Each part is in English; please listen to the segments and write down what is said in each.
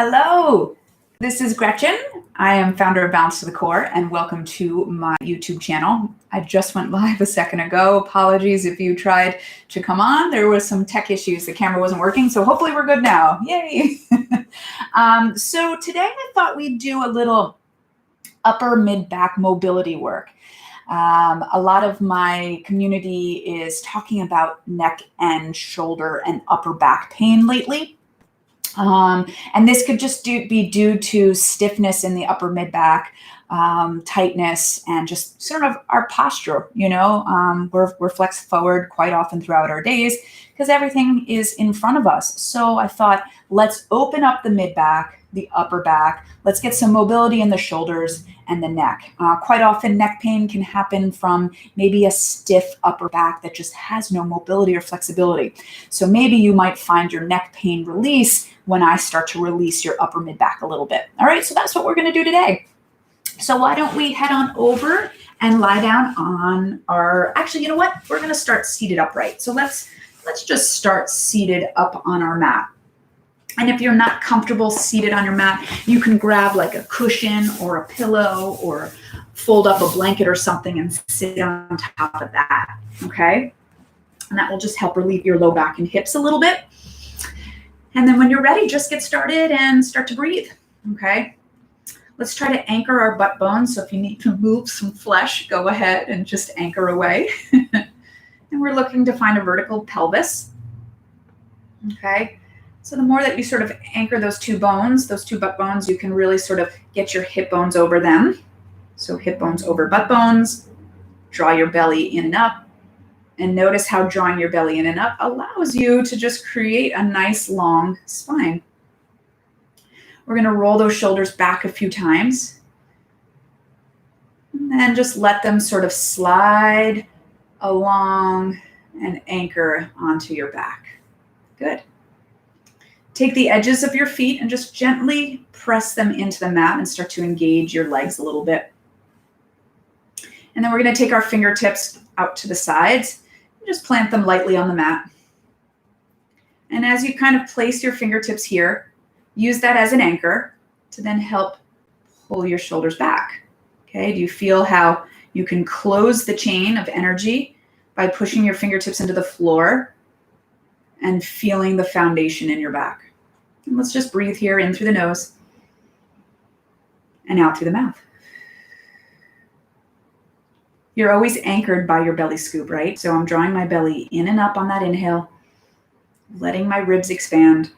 Hello, this is Gretchen. I am founder of Balance to the Core, and welcome to my YouTube channel. I just went live a second ago. Apologies if you tried to come on. There was some tech issues. The camera wasn't working, so hopefully we're good now. Yay! So today I thought we'd do a little upper mid-back mobility work. A lot of my community is talking about neck and shoulder and upper back pain lately. And this could just be due to stiffness in the upper mid-back, tightness, and just sort of our posture. We're flexed forward quite often throughout our days because everything is in front of us. So I thought, let's open up the mid-back, the upper back. Let's get some mobility in the shoulders and the neck. Quite often, neck pain can happen from maybe a stiff upper back that just has no mobility or flexibility. So maybe you might find your neck pain release when I start to release your upper mid-back a little bit. All right, so that's what we're gonna do today. So why don't we head on over and lie down on our, actually, you know what? We're gonna start seated upright. So let's just start seated up on our mat. And if you're not comfortable seated on your mat, you can grab like a cushion or a pillow or fold up a blanket or something and sit on top of that, okay? And that will just help relieve your low back and hips a little bit. And then when you're ready, just get started and start to breathe, okay? Let's try to anchor our butt bones. So if you need to move some flesh, go ahead and just anchor away. And we're looking to find a vertical pelvis, okay? So the more that you sort of anchor those two butt bones, you can really sort of get your hip bones over them. So hip bones over butt bones, draw your belly in and up. And notice how drawing your belly in and up allows you to just create a nice long spine. We're going to roll those shoulders back a few times. And then just let them sort of slide along and anchor onto your back. Good. Take the edges of your feet and just gently press them into the mat and start to engage your legs a little bit. And then we're going to take our fingertips out to the sides and just plant them lightly on the mat. And as you kind of place your fingertips here, use that as an anchor to then help pull your shoulders back. Okay, do you feel how you can close the chain of energy by pushing your fingertips into the floor and feeling the foundation in your back? And let's just breathe here in through the nose and out through the mouth. You're always anchored by your belly scoop, right? So I'm drawing my belly in and up on that inhale, letting my ribs expand.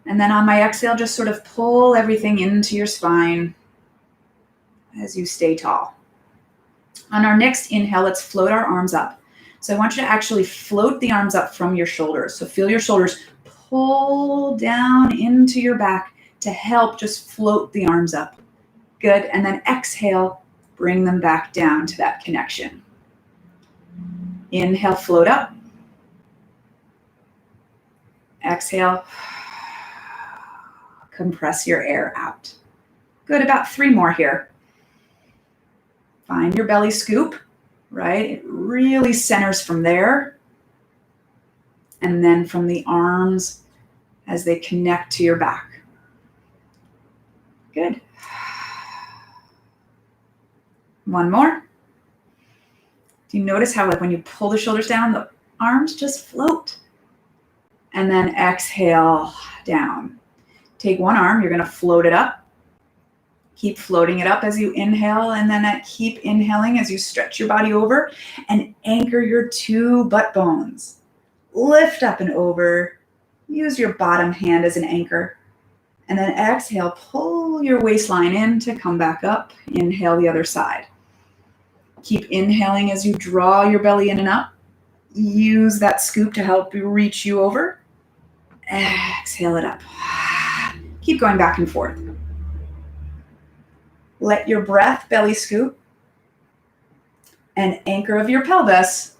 And then on my exhale, just sort of pull everything into your spine as you stay tall. On our next inhale, let's float our arms up. So I want you to actually float the arms up from your shoulders. So feel your shoulders pull down into your back to help just float the arms up. Good. And then exhale, bring them back down to that connection. Inhale, float up. Exhale, compress your air out. Good. About 3 more here. Find your belly scoop, right? It really centers from there. And then from the arms as they connect to your back. Good. 1 more. Do you notice how like when you pull the shoulders down, the arms just float? And then exhale down. Take 1 arm, you're going to float it up. Keep floating it up as you inhale, and then keep inhaling as you stretch your body over and anchor your 2 butt bones. Lift up and over. Use your bottom hand as an anchor. And then exhale, pull your waistline in to come back up. Inhale the other side. Keep inhaling as you draw your belly in and up. Use that scoop to help reach you over. Exhale it up. Keep going back and forth. Let your breath, belly scoop, and anchor of your pelvis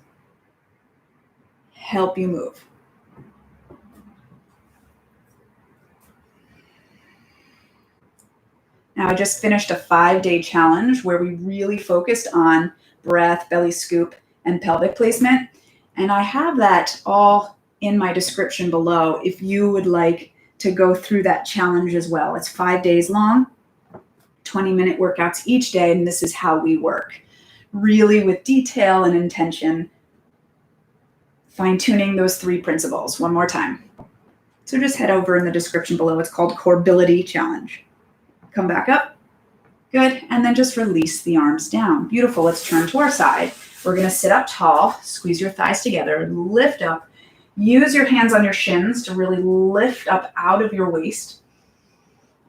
help you move. Now, I just finished a 5-day challenge where we really focused on breath, belly scoop, and pelvic placement. And I have that all in my description below if you would like to go through that challenge as well. It's 5 days long, 20-minute workouts each day, and this is how we work. Really with detail and intention, fine-tuning those 3 principles. One more time. So just head over in the description below. It's called Corebility Challenge. Come back up. Good. And then just release the arms down. Beautiful. Let's turn to our side. We're going to sit up tall, squeeze your thighs together, lift up. Use your hands on your shins to really lift up out of your waist.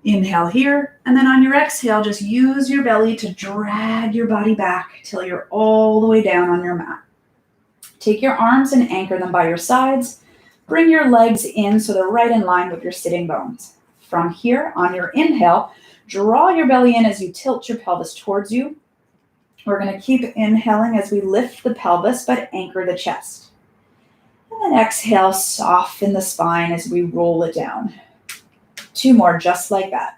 Inhale here. And then on your exhale, just use your belly to drag your body back till you're all the way down on your mat. Take your arms and anchor them by your sides. Bring your legs in so they're right in line with your sitting bones. From here, on your inhale, draw your belly in as you tilt your pelvis towards you. We're going to keep inhaling as we lift the pelvis, but anchor the chest. And then exhale, soften the spine as we roll it down. 2 more, just like that.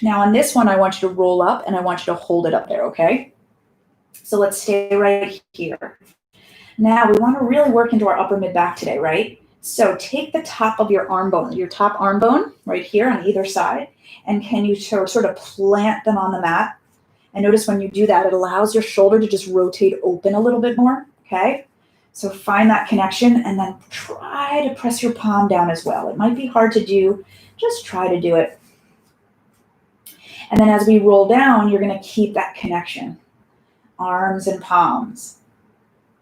Now on this one, I want you to roll up and I want you to hold it up there, okay? So let's stay right here. Now we want to really work into our upper mid back today, right? So take the top of your top arm bone right here on either side, and can you sort of plant them on the mat? And notice when you do that, it allows your shoulder to just rotate open a little bit more, okay? So find that connection and then try to press your palm down as well. It might be hard to do, just try to do it. And then as we roll down, you're going to keep that connection, arms and palms.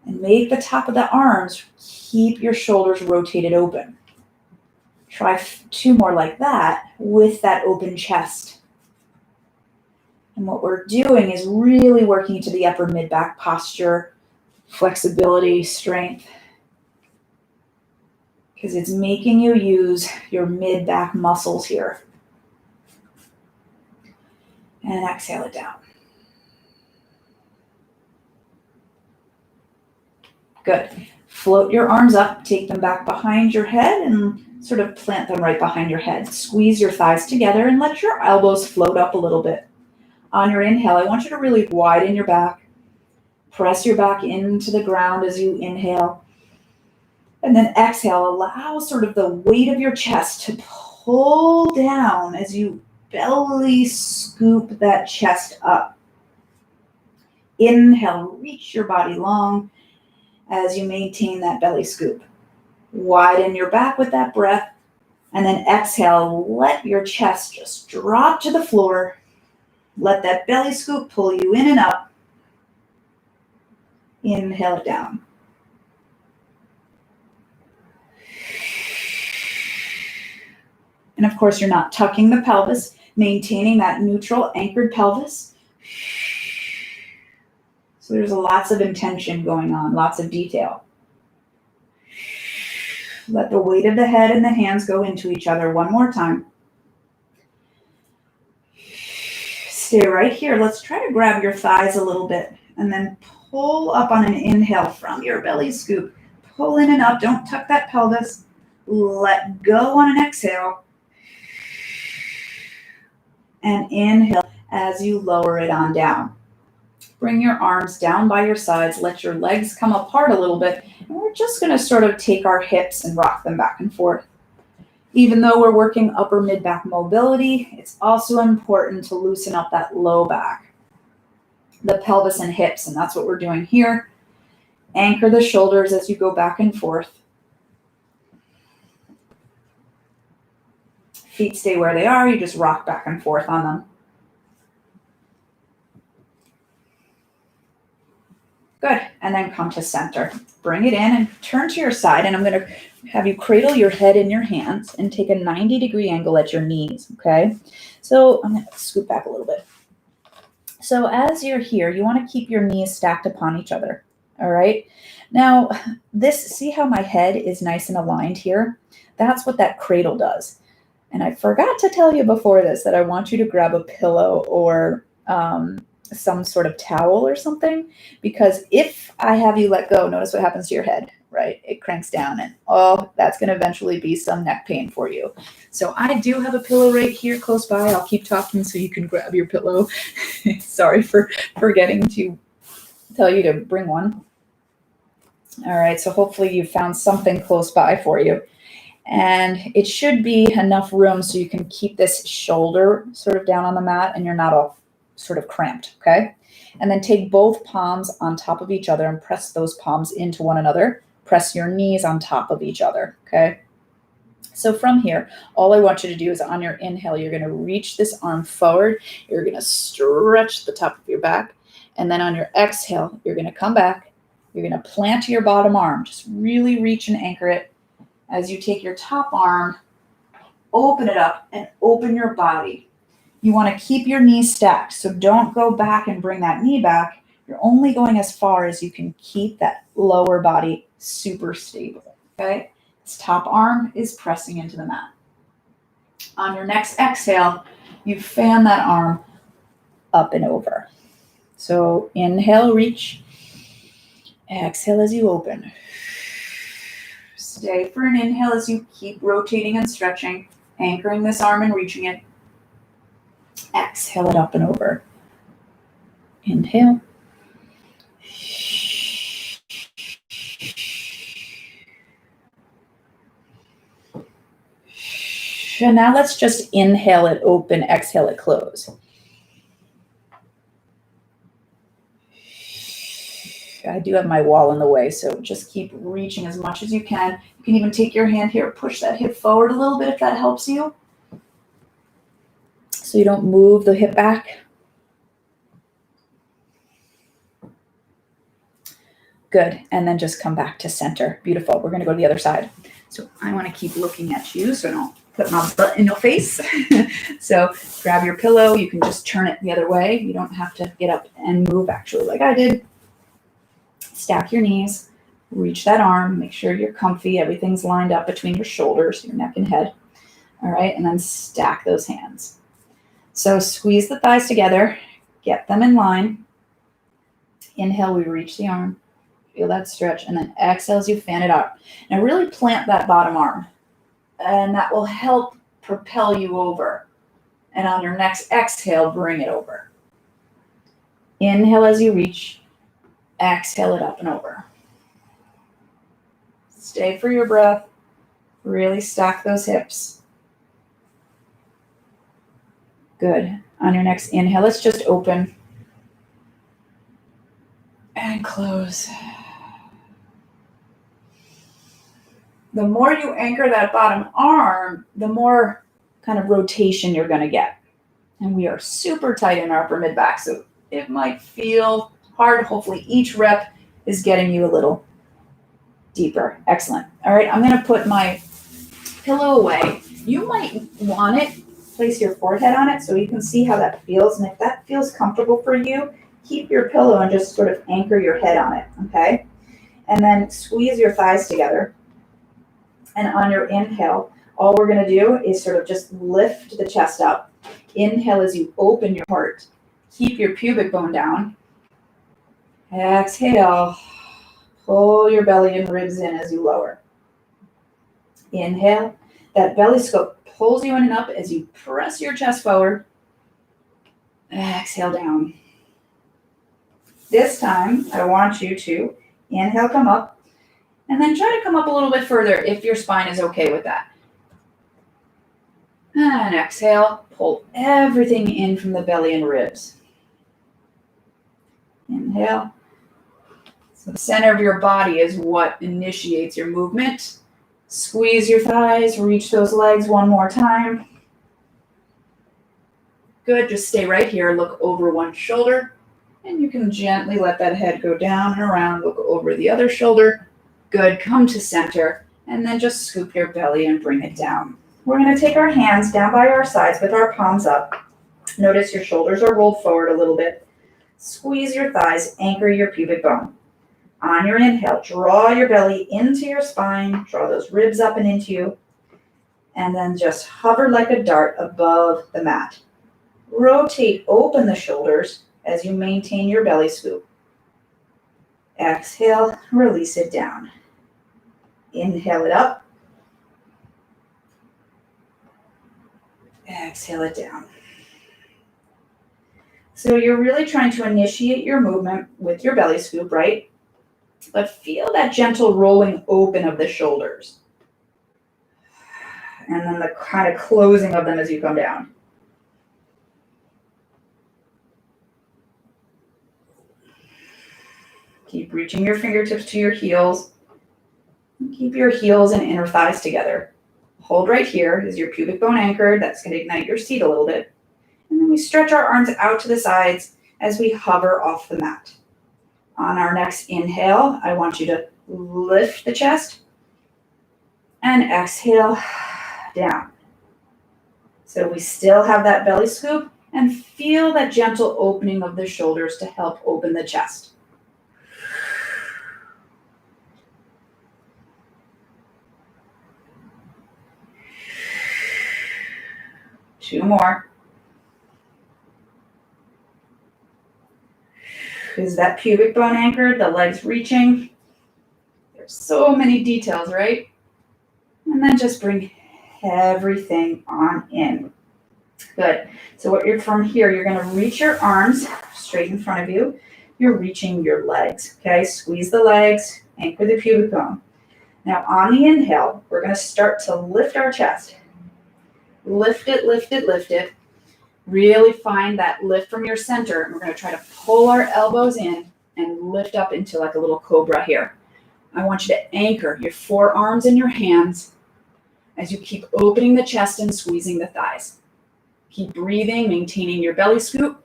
And make the top of the arms, keep your shoulders rotated open. Try 2 more like that with that open chest. And what we're doing is really working to the upper mid-back posture, flexibility, strength, because it's making you use your mid-back muscles here. And exhale it down. Good. Float your arms up, take them back behind your head and sort of plant them right behind your head. Squeeze your thighs together and let your elbows float up a little bit. On your inhale, I want you to really widen your back. Press your back into the ground as you inhale. And then exhale, allow sort of the weight of your chest to pull down as you belly scoop that chest up. Inhale, reach your body long as you maintain that belly scoop. Widen your back with that breath. And then exhale, let your chest just drop to the floor. Let that belly scoop pull you in and up. Inhale it down. And of course, you're not tucking the pelvis, maintaining that neutral anchored pelvis. So there's lots of intention going on, lots of detail. Let the weight of the head and the hands go into each other one more time. Stay right here. Let's try to grab your thighs a little bit and then pull up on an inhale from your belly scoop. Pull in and up. Don't tuck that pelvis. Let go on an exhale. And inhale as you lower it on down. Bring your arms down by your sides. Let your legs come apart a little bit. And we're just going to sort of take our hips and rock them back and forth. Even though we're working upper mid-back mobility, it's also important to loosen up that low back, the pelvis and hips, and that's what we're doing here. Anchor the shoulders as you go back and forth. Feet stay where they are. You just rock back and forth on them. Good. And then come to center. Bring it in and turn to your side. And I'm going to have you cradle your head in your hands and take a 90-degree angle at your knees. Okay. So I'm going to scoot back a little bit. So as you're here, you want to keep your knees stacked upon each other. All right. Now see how my head is nice and aligned here? That's what that cradle does. And I forgot to tell you before this that I want you to grab a pillow or some sort of towel or something, because if I have you let go, notice what happens to your head. right? It cranks down and oh, that's going to eventually be some neck pain for you. So I do have a pillow right here close by. I'll keep talking so you can grab your pillow. Sorry for forgetting to tell you to bring one. All right, so hopefully you found something close by for you. And it should be enough room so you can keep this shoulder sort of down on the mat and you're not all sort of cramped, okay? And then take both palms on top of each other and press those palms into one another. Press your knees on top of each other, okay? So from here, all I want you to do is on your inhale, you're going to reach this arm forward. You're going to stretch the top of your back. And then on your exhale, you're going to come back. You're going to plant your bottom arm. Just really reach and anchor it. As you take your top arm, open it up and open your body. You want to keep your knees stacked, so don't go back and bring that knee back. You're only going as far as you can keep that lower body super stable, okay? This top arm is pressing into the mat. On your next exhale, you fan that arm up and over. So inhale, reach. Exhale as you open. Stay for an inhale as you keep rotating and stretching, anchoring this arm and reaching it. Exhale it up and over. Inhale. And now let's just inhale it open, exhale it close. I do have my wall in the way, so just keep reaching as much as you can. You can even take your hand here, push that hip forward a little bit if that helps you. So you don't move the hip back. Good, and then just come back to center. Beautiful, we're gonna go to the other side. So I wanna keep looking at you so I don't put my butt in your face. So grab your pillow, you can just turn it the other way. You don't have to get up and move actually like I did. Stack your knees, reach that arm, make sure you're comfy, everything's lined up between your shoulders, your neck and head. All right, and then stack those hands. So squeeze the thighs together, get them in line. Inhale, we reach the arm, feel that stretch, and then exhale as you fan it out. Now really plant that bottom arm, and that will help propel you over. And on your next exhale, bring it over. Inhale as you reach, exhale it up and over. Stay for your breath, really stack those hips. Good. On your next inhale, let's just open and close. The more you anchor that bottom arm, the more kind of rotation you're going to get. And we are super tight in our upper mid back, so it might feel hard. Hopefully each rep is getting you a little deeper. Excellent. All right, I'm going to put my pillow away. You might want it, place your forehead on it so you can see how that feels. And if that feels comfortable for you, keep your pillow and just sort of anchor your head on it, okay? And then squeeze your thighs together. And on your inhale, all we're going to do is sort of just lift the chest up. Inhale as you open your heart. Keep your pubic bone down. Exhale. Pull your belly and ribs in as you lower. Inhale. That belly scope pulls you in and up as you press your chest forward. Exhale down. This time, I want you to inhale, come up, and then try to come up a little bit further if your spine is okay with that. And exhale, pull everything in from the belly and ribs. Inhale. So the center of your body is what initiates your movement. Squeeze your thighs, reach those legs one more time. Good, just stay right here, look over one shoulder, and you can gently let that head go down and around, look over the other shoulder. Good, come to center, and then just scoop your belly and bring it down. We're gonna take our hands down by our sides with our palms up. Notice your shoulders are rolled forward a little bit. Squeeze your thighs, anchor your pubic bone. On your inhale, draw your belly into your spine, draw those ribs up and into you, and then just hover like a dart above the mat. Rotate, open the shoulders as you maintain your belly scoop. Exhale, release it down. Inhale it up. Exhale it down. So you're really trying to initiate your movement with your belly scoop, right? But feel that gentle rolling open of the shoulders. And then the kind of closing of them as you come down. Keep reaching your fingertips to your heels. Keep your heels and inner thighs together. Hold right here. Is your pubic bone anchored? That's going to ignite your seat a little bit. And then we stretch our arms out to the sides as we hover off the mat. On our next inhale, I want you to lift the chest and exhale down. So we still have that belly scoop and feel that gentle opening of the shoulders to help open the chest. Two more. Is that pubic bone anchored? The legs reaching? There's so many details, right? And then just bring everything on in. Good. So from here, you're going to reach your arms straight in front of you. You're reaching your legs, okay? Squeeze the legs, anchor the pubic bone. Now on the inhale, we're going to start to lift our chest. Lift it, lift it, lift it. Really find that lift from your center. And we're going to try to pull our elbows in and lift up into like a little cobra here. I want you to anchor your forearms and your hands as you keep opening the chest and squeezing the thighs. Keep breathing, maintaining your belly scoop.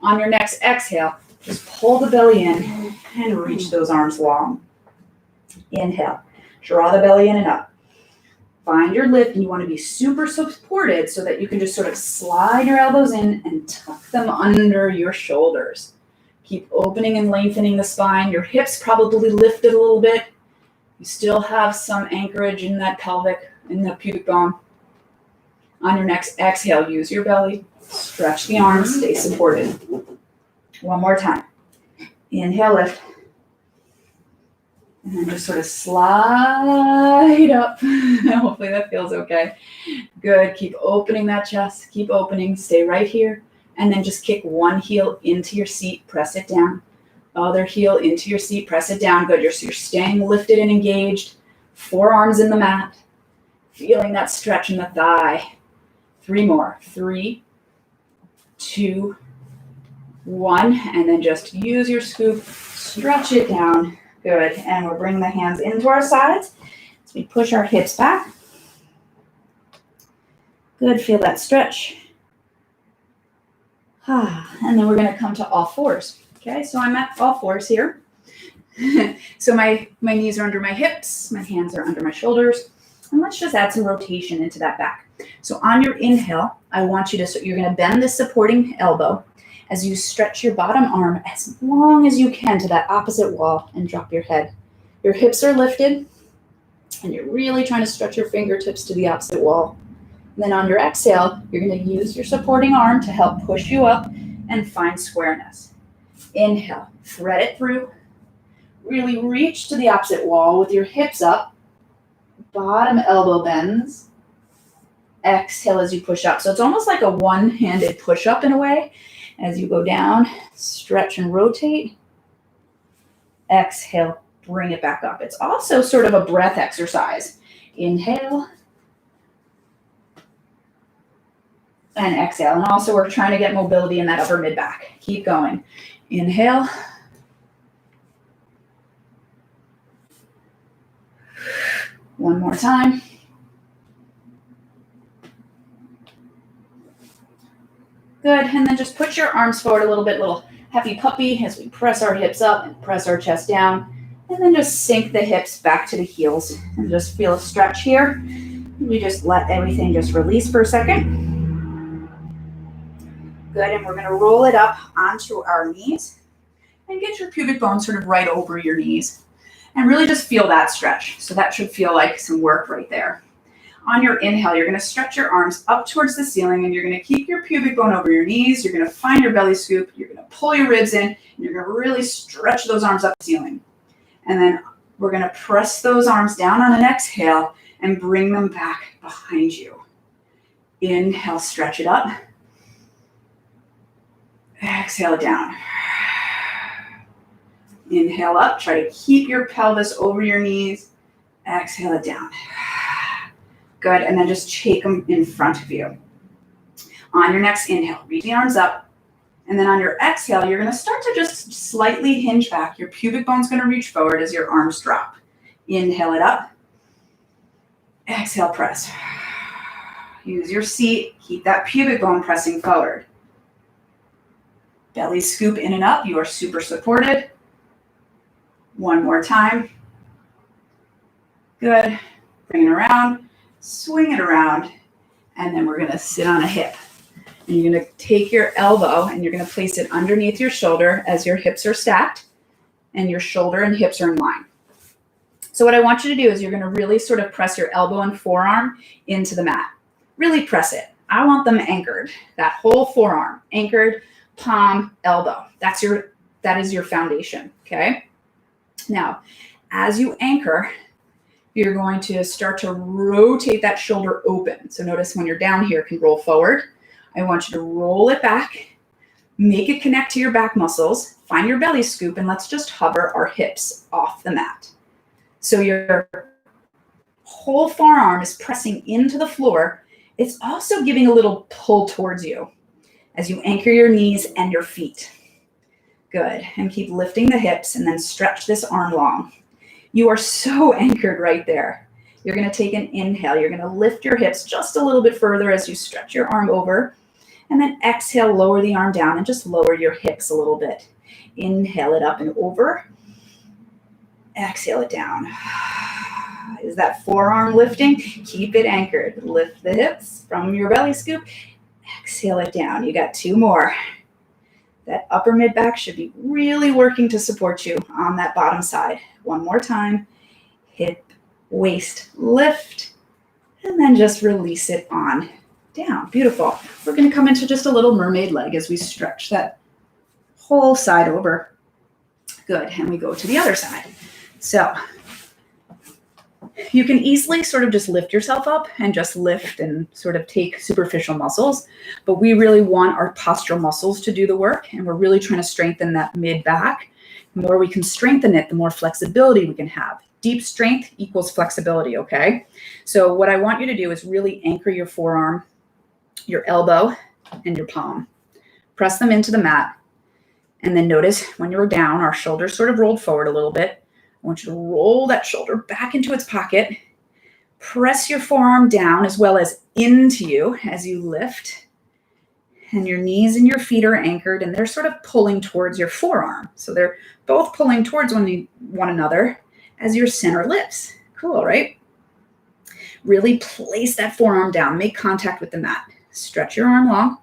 On your next exhale, just pull the belly in and reach those arms long. Inhale, draw the belly in and up. Find your lift, and you want to be super supported so that you can just sort of slide your elbows in and tuck them under your shoulders. Keep opening and lengthening the spine. Your hips probably lifted a little bit. You still have some anchorage in that pelvic, in the pubic bone. On your next exhale, use your belly. Stretch the arms, stay supported. One more time. Inhale, lift. And then just sort of slide up. Hopefully that feels okay. Good. Keep opening that chest. Keep opening. Stay right here. And then just kick one heel into your seat. Press it down. Other heel into your seat. Press it down. Good. You're staying lifted and engaged. Forearms in the mat. Feeling that stretch in the thigh. Three more. 3, 2, 1. And then just use your scoop. Stretch it down. Good. And we'll bring the hands into our sides as we push our hips back. Good. Feel that stretch. And then we're going to come to all fours. Okay. So I'm at all fours here. So my knees are under my hips. My hands are under my shoulders. And let's just add some rotation into that back. So on your inhale, I want you to, so you're going to bend the supporting elbow as you stretch your bottom arm as long as you can to that opposite wall and drop your head. Your hips are lifted and you're really trying to stretch your fingertips to the opposite wall. And then on your exhale, you're going to use your supporting arm to help push you up and find squareness. Inhale, thread it through. Really reach to the opposite wall with your hips up. Bottom elbow bends. Exhale as you push up. So it's almost like a one-handed push-up in a way. As you go down, stretch and rotate. Exhale, bring it back up. It's also sort of a breath exercise. Inhale. And exhale. And also we're trying to get mobility in that upper mid-back. Keep going. Inhale. One more time. Good. And then just put your arms forward a little bit, little happy puppy as we press our hips up and press our chest down. And then just sink the hips back to the heels and just feel a stretch here. We just let everything just release for a second. Good. And we're going to roll it up onto our knees and get your pubic bone sort of right over your knees. And really just feel that stretch. So that should feel like some work right there. On your inhale, you're going to stretch your arms up towards the ceiling and you're going to keep your pubic bone over your knees. You're going to find your belly scoop. You're going to pull your ribs in. And you're going to really stretch those arms up the ceiling. And then We're going to press those arms down on an exhale and bring them back behind you. Inhale, stretch it up. Exhale it down. Inhale up, try to keep your pelvis over your knees. Exhale it down. Good, and then just take them in front of you. On your next inhale, reach the arms up. And then on your exhale, you're gonna start to just slightly hinge back. Your pubic bone's gonna reach forward as your arms drop. Inhale it up. Exhale, press. Use your seat, keep that pubic bone pressing forward. Belly scoop in and up, you are super supported. One more time. Good. Bring it around, swing it around, and then we're gonna sit on a hip. And you're gonna take your elbow and you're gonna place it underneath your shoulder as your hips are stacked and your shoulder and hips are in line. So what I want you to do is you're gonna really sort of press your elbow and forearm into the mat. Really press it. I want them anchored. That whole forearm, anchored, palm, elbow. That is your foundation, okay? Now, as you anchor, you're going to start to rotate that shoulder open. So notice when you're down here, it can roll forward. I want you to roll it back, make it connect to your back muscles, find your belly scoop, and let's just hover our hips off the mat. So your whole forearm is pressing into the floor. It's also giving a little pull towards you as you anchor your knees and your feet. Good, and keep lifting the hips and then stretch this arm long. You are so anchored right there. You're gonna take an inhale. You're gonna lift your hips just a little bit further as you stretch your arm over, and then exhale, lower the arm down and just lower your hips a little bit. Inhale it up and over. Exhale it down. Is that forearm lifting? Keep it anchored. Lift the hips from your belly scoop. Exhale it down. You got two more. That upper mid back should be really working to support you on that bottom side. One more time. Hip, waist, lift, and then just release it on down. Beautiful. We're going to come into just a little mermaid leg as we stretch that whole side over. Good. And we go to the other side. So you can easily sort of just lift yourself up and just lift and sort of take superficial muscles, but we really want our postural muscles to do the work, and we're really trying to strengthen that mid back. The more we can strengthen it, the more flexibility we can have. Deep strength equals flexibility, okay? So what I want you to do is really anchor your forearm, your elbow, and your palm. Press them into the mat, and then notice when you're down, our shoulders sort of rolled forward a little bit. I want you to roll that shoulder back into its pocket. Press your forearm down as well as into you as you lift. And your knees and your feet are anchored and they're sort of pulling towards your forearm. So they're both pulling towards one another as your center lifts. Cool, right? Really place that forearm down. Make contact with the mat. Stretch your arm long.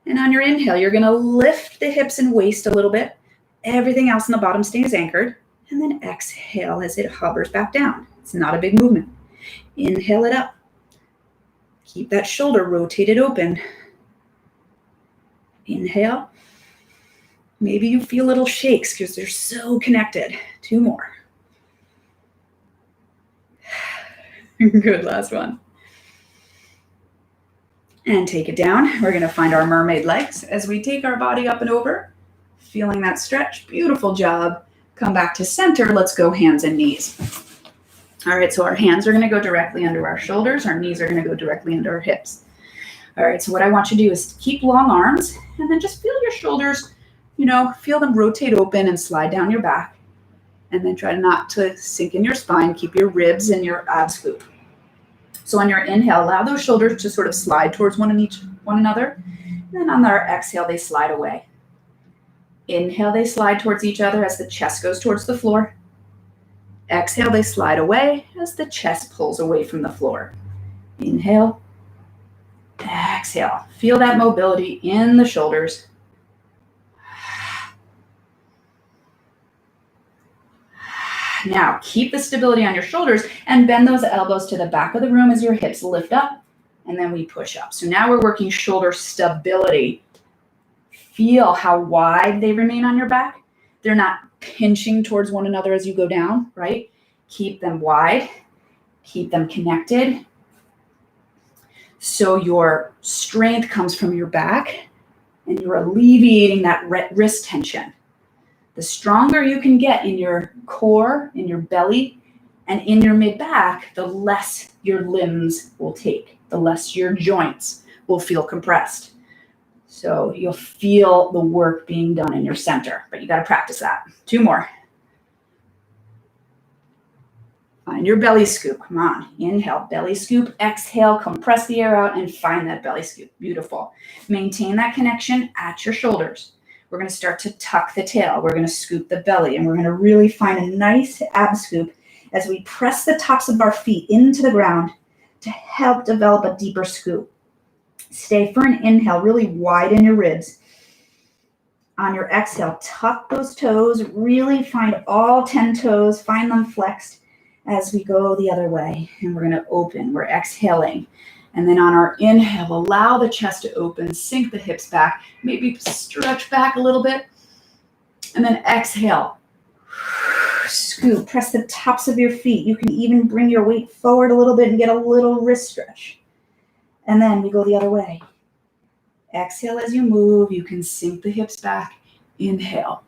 And on your inhale, you're going to lift the hips and waist a little bit. Everything else in the bottom stays anchored. And then exhale as it hovers back down. It's not a big movement. Inhale it up. Keep that shoulder rotated open. Inhale. Maybe you feel little shakes because they're so connected. Two more. Good, last one. And take it down. We're going to find our mermaid legs as we take our body up and over. Feeling that stretch. Beautiful job. Come back to center. Let's go hands and knees. All right, so our hands are going to go directly under our shoulders. Our knees are going to go directly under our hips. All right, so what I want you to do is keep long arms and then just feel your shoulders, feel them rotate open and slide down your back. And then try not to sink in your spine. Keep your ribs and your abs scoop. So on your inhale, allow those shoulders to sort of slide towards one another. And then on our exhale, they slide away. Inhale, they slide towards each other as the chest goes towards the floor. Exhale, they slide away as the chest pulls away from the floor. Inhale. Exhale. Feel that mobility in the shoulders. Now, keep the stability on your shoulders and bend those elbows to the back of the room as your hips lift up, and then we push up. So now we're working shoulder stability. Feel how wide they remain on your back. They're not pinching towards one another as you go down, right? Keep them wide. Keep them connected. So your strength comes from your back and you're alleviating that wrist tension. The stronger you can get in your core, in your belly, and in your mid-back, the less your limbs will take, the less your joints will feel compressed. So you'll feel the work being done in your center, but you got to practice that. 2 more. Find your belly scoop. Come on. Inhale, belly scoop. Exhale, compress the air out and find that belly scoop. Beautiful. Maintain that connection at your shoulders. We're going to start to tuck the tail. We're going to scoop the belly, and we're going to really find a nice ab scoop as we press the tops of our feet into the ground to help develop a deeper scoop. Stay for an inhale, really widen your ribs. On your exhale, tuck those toes, really find all 10 toes, find them flexed as we go the other way. And we're going to open, we're exhaling. And then on our inhale, allow the chest to open, sink the hips back, maybe stretch back a little bit. And then exhale, scoop, press the tops of your feet. You can even bring your weight forward a little bit and get a little wrist stretch. And then we go the other way. Exhale as you move. You can sink the hips back. Inhale.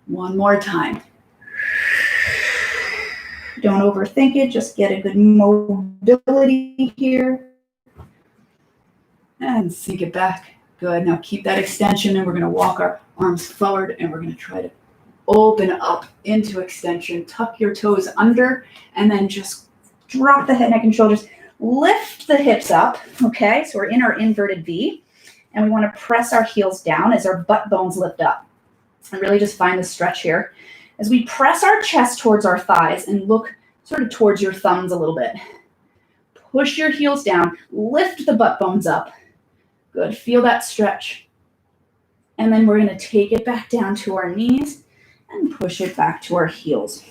1 more time. Don't overthink it. Just get a good mobility here. And sink it back. Good. Now keep that extension, and we're going to walk our arms forward, and we're going to try to open up into extension. Tuck your toes under, and then just drop the head, neck, and shoulders. Lift the hips up, okay? So we're in our inverted V, and we want to press our heels down as our butt bones lift up. And really just find the stretch here. As we press our chest towards our thighs and look sort of towards your thumbs a little bit. Push your heels down, lift the butt bones up. Good, feel that stretch. And then we're going to take it back down to our knees and push it back to our heels.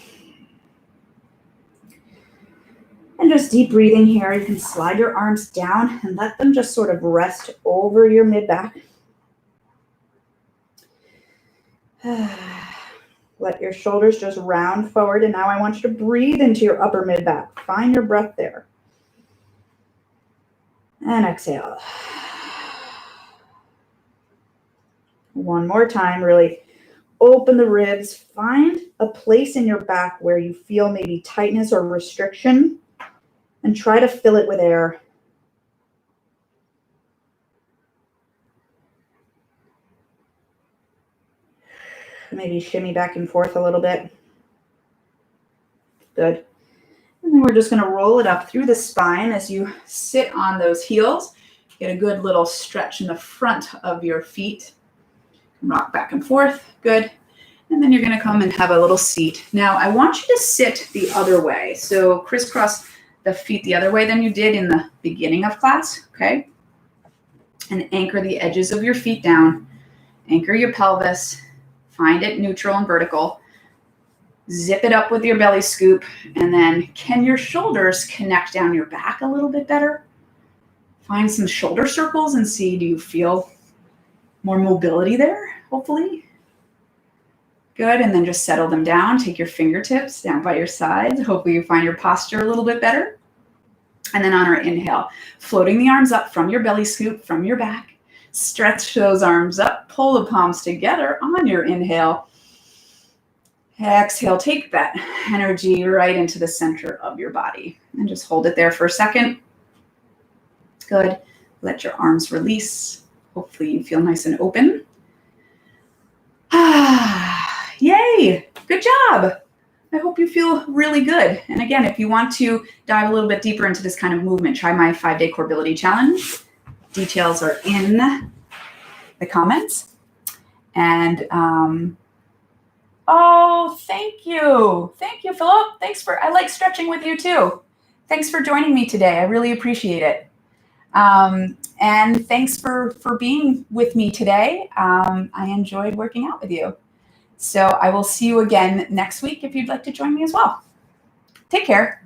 And just deep breathing here. You can slide your arms down and let them just sort of rest over your mid-back. Let your shoulders just round forward. And now I want you to breathe into your upper mid-back. Find your breath there. And exhale. 1 more time. Really open the ribs. Find a place in your back where you feel maybe tightness or restriction. And try to fill it with air. Maybe shimmy back and forth a little bit. Good. And then we're just going to roll it up through the spine as you sit on those heels. Get a good little stretch in the front of your feet. Rock back and forth. Good. And then you're going to come and have a little seat. Now, I want you to sit the other way. So crisscross the feet the other way than you did in the beginning of class, okay? And anchor the edges of your feet down. Anchor your pelvis. Find it neutral and vertical. Zip it up with your belly scoop. And then can your shoulders connect down your back a little bit better? Find some shoulder circles and see, do you feel more mobility there, hopefully? Good, and then just settle them down. Take your fingertips down by your sides. Hopefully you find your posture a little bit better. And then on our inhale, floating the arms up from your belly scoop, from your back. Stretch those arms up. Pull the palms together on your inhale. Exhale, take that energy right into the center of your body. And just hold it there for a second. Good. Let your arms release. Hopefully you feel nice and open. Yay! Good job! I hope you feel really good. And again, if you want to dive a little bit deeper into this kind of movement, try my 5-day core ability challenge. Details are in the comments. And, oh, thank you. Thank you, Philip. I like stretching with you too. Thanks for joining me today. I really appreciate it. And thanks for being with me today. I enjoyed working out with you. So I will see you again next week if you'd like to join me as well. Take care.